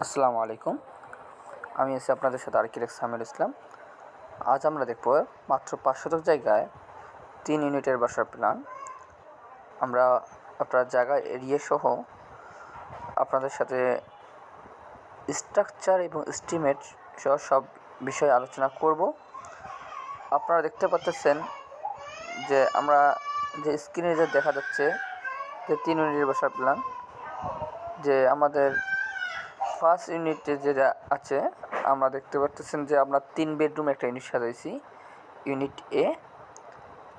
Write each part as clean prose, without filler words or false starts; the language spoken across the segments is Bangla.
আসসালামু আলাইকুম। আমি আছি আপনাদের সাথে আরকির সামিল ইসলাম। আজ আমরা দেখব মাত্র 5 শতক জায়গায় 3 ইউনিটের বাসার প্ল্যান। আমরা আপনার জায়গা এরিয়া সহ আপনাদের সাথে স্ট্রাকচার এবং এস্টিমেট সহ সব বিষয়ে আলোচনা করব। আপনারা দেখতে পাচ্ছেন যে আমরা যে স্ক্রিনে যে দেখা যাচ্ছে যে 3 ইউনিটের বাসার প্ল্যান, যে আমাদের ফার্স্ট ইউনিটে যেটা আছে আমরা দেখতে পাচ্ছেন যে আমরা 3 বেডরুম একটা ইউনিট সাজাইছি। ইউনিট এ,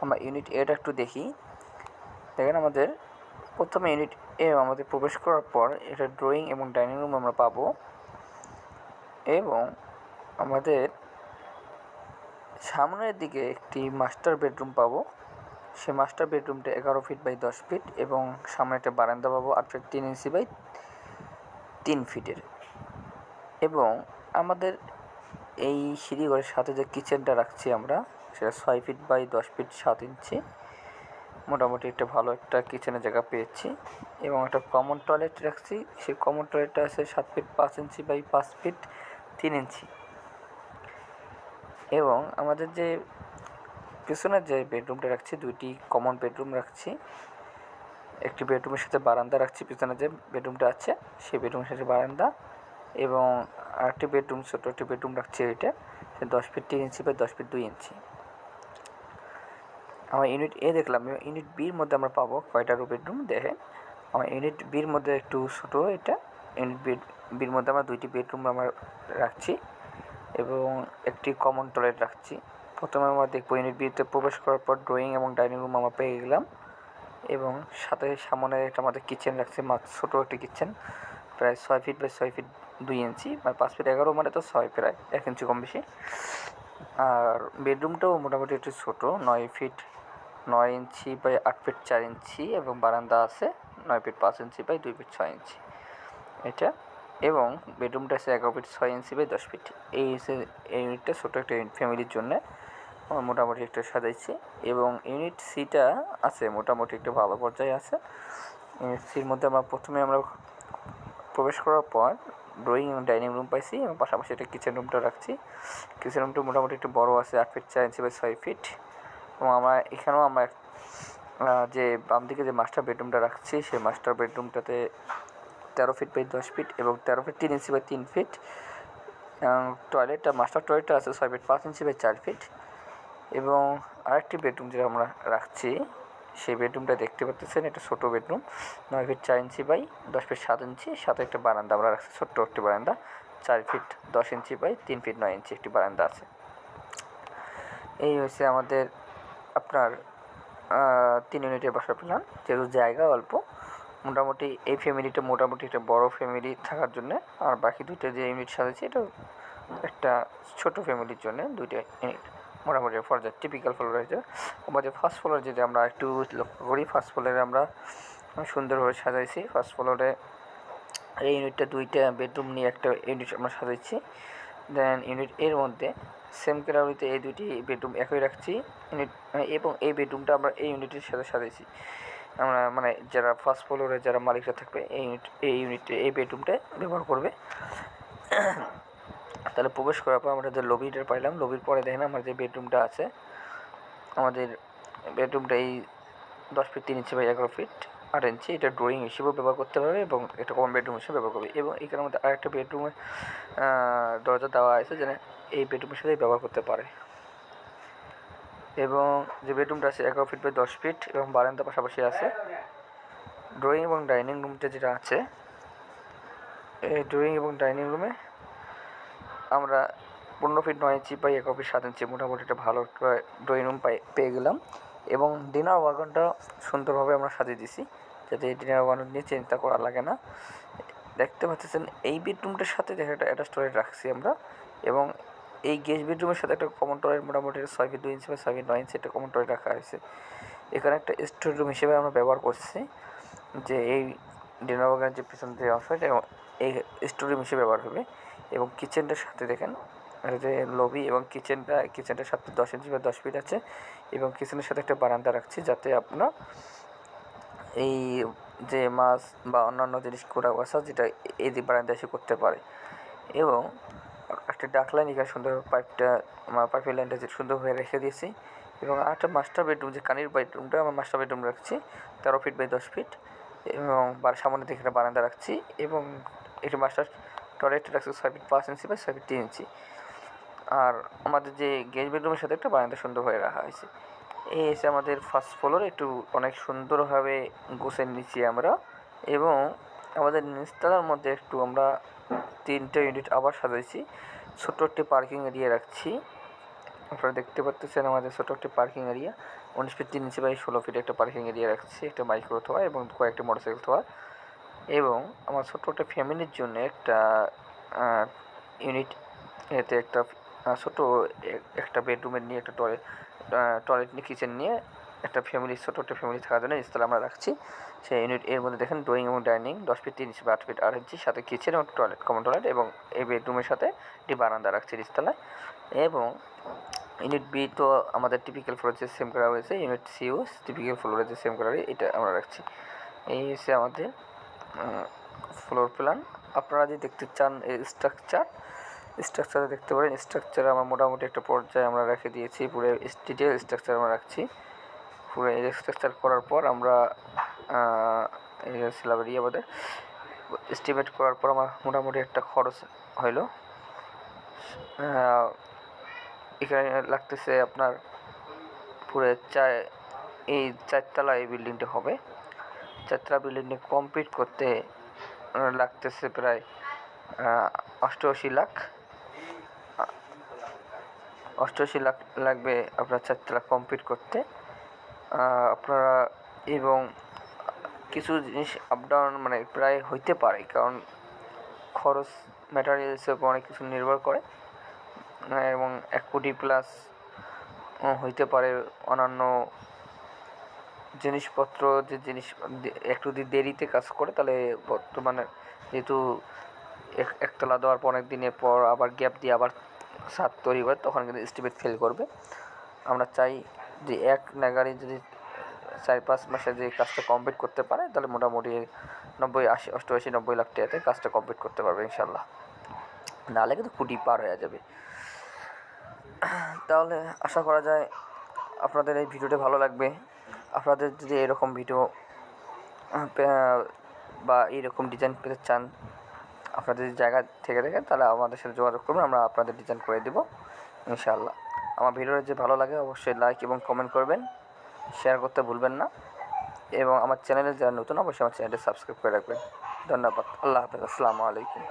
আমরা ইউনিট এটা একটু দেখি। দেখেন, আমাদের প্রথমে ইউনিট এ আমাদের প্রবেশ করার পর এটা ড্রয়িং এবং ডাইনিং রুম আমরা পাবো, এবং আমাদের সামনের দিকে একটি মাস্টার বেডরুম পাবো। সেই মাস্টার বেডরুমটা 11 ফিট বাই 10 ফিট, এবং সামনে একটা বারান্দা পাবো 8 ফিট 3 ইঞ্চি বাই 3 ফিটের। এবং আমাদের এই সিঁড়িঘরের সাথে যে কিচেনটা রাখছি আমরা, সেটা 6 ফিট বাই 10 ফিট 7 ইঞ্চি। মোটামুটি একটা ভালো একটা কিচেনের জায়গা পেয়েছি, এবং একটা কমন টয়লেট রাখছি। সেই কমন টয়লেটটা আছে 7 ফিট 5 ইঞ্চি বাই 5 ফিট 3 ইঞ্চি। এবং আমাদের যে পিছনের যে বেডরুমটা রাখছি, 2টি কমন বেডরুম রাখছি। একটি বেডরুমের সাথে বারান্দা রাখছি, পিছনে যে বেডরুমটা আছে সেই বেডরুমের সাথে বারান্দা, এবং আরেকটি বেডরুম, ছোটো একটি বেডরুম রাখছি। এটা 10 ফিট 3 ইঞ্চি বাই 10 ফিট 2 ইঞ্চি। আমার ইউনিট এ দেখলাম। ইউনিট বির মধ্যে আমরা পাবো কয়টা বেডরুম দেখেন। আমার ইউনিট বির মধ্যে একটু ছোটো এটা। ইউনিট বির মধ্যে আমরা 2টি বেডরুম আমরা রাখছি, এবং একটি কমন টয়লেট রাখছি। প্রথমে আমরা দেখবো ইউনিট বিতে প্রবেশ করার পর ড্রয়িং এবং ডাইনিং রুম আমরা পেয়ে গেলাম, এবং সাথে সামনে একটা আমাদের কিচেন রাখছি, ছোটো একটি কিচেন, প্রায় 6 ফিট বাই 6 ফিট 2 ইঞ্চি, মানে 5 ফিট 11 মানে তো 6 প্রায় 1 ইঞ্চি কম বেশি। আর বেডরুমটাও মোটামুটি একটু ছোটো, 9 ফিট 9 ইঞ্চি বাই 8 ফিট 4 ইঞ্চি, এবং বারান্দা আছে 9 ফিট 5 ইঞ্চি বাই 2 ফিট 6 ইঞ্চি এটা। এবং বেডরুমটা আছে 11 ফিট 6 ইঞ্চি বাই 10 ফিট। এই ইউনিটটা ছোটো একটা ফ্যামিলির জন্যে মোটামুটি একটা সাজাইছি। এবং ইউনিট সিটা আছে মোটামুটি একটু ভালো পর্যায়ে আছে। ইউনিট সির মধ্যে প্রথমে আমরা প্রবেশ করার পর ড্রয়িং এবং ডাইনিং রুম পাইছি, এবং পাশাপাশি একটা কিচেন রুমটা রাখছি। কিচেন রুমটা মোটামুটি একটু বড়ো আছে, 8 ফিট 4 ইঞ্চি বাই 6 ফিট। এবং এখানেও আমরা যে বাম দিকে যে মাস্টার বেডরুমটা রাখছি, সেই মাস্টার বেডরুমটাতে 13 ফিট বাই 10 ফিট এবং 13 feet 3 inch by 3 feet. Master টয়লেটটা আছে 6 ফিট 5 ইঞ্চি বাই 4 ফিট। এবং আরেকটি বেডরুম যেটা আমরা রাখছি, সেই বেডরুমটা দেখতে পাচ্ছেন, এটা ছোটো bedroom, 9 feet 4 inch by 10 feet 7 inch. সাথে একটা বারান্দা আমরা রাখছি, ছোট্ট একটি বারান্দা, 4 feet 10 inch by 3 feet 9 inch একটি বারান্দা আছে। এই হচ্ছে আমাদের আপনার 3 ইউনিটের বাসার প্ল্যান। যেহেতু জায়গা অল্প, মোটামুটি এই ফ্যামিলিটা মোটামুটি একটা বড় ফ্যামিলি থাকার জন্য। আর বাকি 2টা যে ইউনিট সাজাচ্ছি, এটা একটা ছোট ফ্যামিলির জন্য 2টা ইউনিট মোটামুটি ফর্জার টিপিক্যাল ফ্লোর হয়েছে। আমাদের ফার্স্ট ফ্লোর যদি আমরা একটু লক্ষ্য করি, ফার্স্ট ফ্লোরে আমরা সুন্দরভাবে সাজাইছি। ফার্স্ট ফ্লোরে এই ইউনিটটা 2টা বেডরুম নিয়ে একটা ইউনিট আমরা সাজাইছি। দেন ইউনিট এর মধ্যে সেম ক্যাটাগরিতে এই 2টি বেডরুম একই রাখছি ইউনিট, এবং এই বেডরুমটা আমরা এই ইউনিটের সাথে সাজাইছি। আমরা মানে যারা ফার্স্ট ফ্লোরে যারা মালিকরা থাকবে এই বেডরুমটা ব্যবহার করবে। তাহলে প্রবেশ করার পর আমরা যে লবিটা পাইলাম, লবির পরে দেখেন আমার যে বেডরুমটা আছে, আমাদের বেডরুমটা এই 10 ফিট 3 ইঞ্চি বাই 11 ফিট 8 ইঞ্চি। এটা ড্রয়িং হিসেবেও ব্যবহার করতে পারবে, এবং একটা কমন বেডরুম হিসেবে ব্যবহার করবে। এবং এখানের মধ্যে আরেকটা বেডরুমে দরজা দেওয়া আছে, যেন এই বেডরুমের সাথে ব্যবহার করতে পারে। এবং যে বেডরুমটা আছে 11 ফিট বাই 10 ফিট, এবং বারান্দা পাশাপাশি আছে। ড্রয়িং এবং ডাইনিং রুমটা যেটা আছে, এই ড্রয়িং এবং ডাইনিং রুমে আমরা 15 ফিট 9 ইঞ্চি বাই 11 ফিট 7 ইঞ্চি মোটামুটি একটা ভালো ড্রয়িং রুম পেয়ে গেলাম। এবং ডিনার ওয়াগনটা সুন্দরভাবে আমরা সাজিয়ে দিছি, যাতে এই ডিনার ওয়াগন নিয়ে চিন্তা করা লাগে না। দেখতে পাচ্ছেন এই বেডরুমটার সাথে দেখা একটা অ্যাটাচ টয়লেট রাখছি আমরা, এবং এই গেস্ট বেডরুমের সাথে একটা কমন টয়লেট মোটামুটি 6 ফিট 2 ইঞ্চি বা 6 ফিট 9 ইঞ্চি একটা কমন টয়লেট রাখা হয়েছে। এখানে একটা স্টোর রুম হিসেবে আমরা ব্যবহার করছি, যে এই ডিনার ওয়াগনের যে পিছন যে অংশ, এই স্টোর রুম হিসেবে ব্যবহার হবে। এবং কিচেনটার সাথে দেখেন যে লবি, এবং কিচেনটার সাথে 10 ইঞ্চি বা 10 ফিট আছে, এবং কিচেনের সাথে একটা বারান্দা রাখছি, যাতে আপনার এই যে মাছ বা অন্যান্য জিনিস করা বসা যেটা এই বারান্দা এসে করতে পারে। এবং একটা ডাক লাইন এখানে সুন্দর পাইপটা আমার পাইপের লাইনটা যে সুন্দরভাবে রেখে দিয়েছি। এবং আরেকটা মাস্টার বেডরুম যে কানির বেডরুমটা আমার মাস্টার বেডরুম রাখছি 13 ফিট বাই 10 ফিট এবং সামনে দিকে একটা বারান্দা রাখছি এবং এটি মাস্টার টয়লেট রাখছি 6 ফিট 5 ইঞ্চি বাই 6 ফিট 3 ইঞ্চি। আর আমাদের যে গেস্ট বেডরুমের সাথে একটা বারান্দা সুন্দরভাবে রাখা হয়েছে। এই এসে আমাদের ফার্স্ট ফ্লোর একটু অনেক সুন্দরভাবে গোছের নিচে আমরা এবং আমাদের নিচতলার মধ্যে একটু আমরা 3টা ইউনিট আবার সাজাইছি। ছোট্ট একটি পার্কিং এরিয়া রাখছি। আপনারা দেখতে পাচ্ছেন আমাদের ছোটো একটি parking area 19 feet 3 inch by 16 feet একটা পার্কিং এরিয়া রাখছি, একটা মাইক্রো থোয়া এবং কয়েকটি মোটরসাইকেল থোয়া। এবং আমার ছোট্ট একটা ফ্যামিলির জন্য একটা ইউনিট এতে একটা ছোটো একটা বেডরুমের নিয়ে একটা টয়লেট নিয়ে কিচেন নিয়ে একটা ফ্যামিলি ছোটো একটা ফ্যামিলি থাকার জন্য স্থলে আমরা রাখছি। সেই ইউনিট এর মধ্যে দেখেন ড্রয়িং এবং ডাইনিং 10 ফিট 3 ইঞ্চি বা 8 ফিট 8 ইঞ্চি সাথে কিচেন এবং টয়লেট কমন টয়লেট এবং এই বেডরুমের সাথে একটি বারান্দা রাখছি নিচতলায়। এবং ইউনিট বি তো আমাদের টিপিক্যাল ফ্লোরে যে সেম করা হয়েছে, ইউনিট সিও টিপিক্যাল ফ্লোরে যে সেম করা হয়েছে এটা আমরা রাখছি। এই হচ্ছে আমাদের ফ্লোর প্ল্যান। আপনারা যদি দেখতে চান এই স্ট্রাকচারে দেখতে পারেন। স্ট্রাকচারে আমরা মোটামুটি একটা পর্যায়ে আমরা রেখে দিয়েছি, পুরো ডিটেল স্ট্রাকচার আমরা রাখছি। পুরো স্ট্রাকচার করার পর আমরা এই স্ল্যাবের আমাদের এস্টিমেট করার পর আমার মোটামুটি একটা খরচ হইলো। এখানে লাগতেছে আপনার পুরো এই 4তলা এই বিল্ডিংটা হবে। 4তলা বিল্ডিংটা কমপ্লিট করতে লাগতেছে প্রায় 88 লাখ। 88 লাখ লাগবে আপনার 4তলা কমপ্লিট করতে। আপনারা এবং কিছু জিনিস আপ ডাউন মানে প্রায় হইতে পারে, কারণ খরচ ম্যাটেরিয়ালসের উপর অনেক কিছু নির্ভর করে এবং 1 কোটি প্লাস হইতে পারে। অন্যান্য জিনিসপত্র যে জিনিস একটু দেরিতে কাজ করে তাহলে বর্তমানে যেহেতু একতলা দেওয়ার পর অনেক দিনের পর আবার গ্যাপ দিয়ে আবার ছাদ তৈরি করে তখন কিন্তু এস্টিমেট ফেল করবে। আমরা চাই যে এক নাগাড়ি যদি 4-5 মাসে যে কাজটা কমপ্লিট করতে পারে তাহলে মোটামুটি 90, 80, 88, 90 লাখ টাকাতে কাজটা কমপ্লিট করতে পারবে ইনশাল্লাহ। নাহলে কিন্তু কোটি পার হয়ে যাবে। তাহলে আশা করা যায় আপনাদের এই ভিডিওটা ভালো লাগবে। আপনাদের যদি এরকম ভিডিও বা এইরকম ডিজাইন পেতে চান আপনাদের জায়গা থেকে দেখে তাহলে আমাদের সাথে যোগাযোগ করবেন, আমরা আপনাদের ডিজাইন করে দেবো ইনশাআল্লাহ। আমার ভিডিওটা যে ভালো লাগে অবশ্যই লাইক এবং কমেন্ট করবেন, শেয়ার করতে ভুলবেন না এবং আমার চ্যানেলে যারা নতুন অবশ্যই আমার চ্যানেলটা সাবস্ক্রাইব করে রাখবেন। ধন্যবাদ। আল্লাহ হাফেজ। আসসালামু আলাইকুম।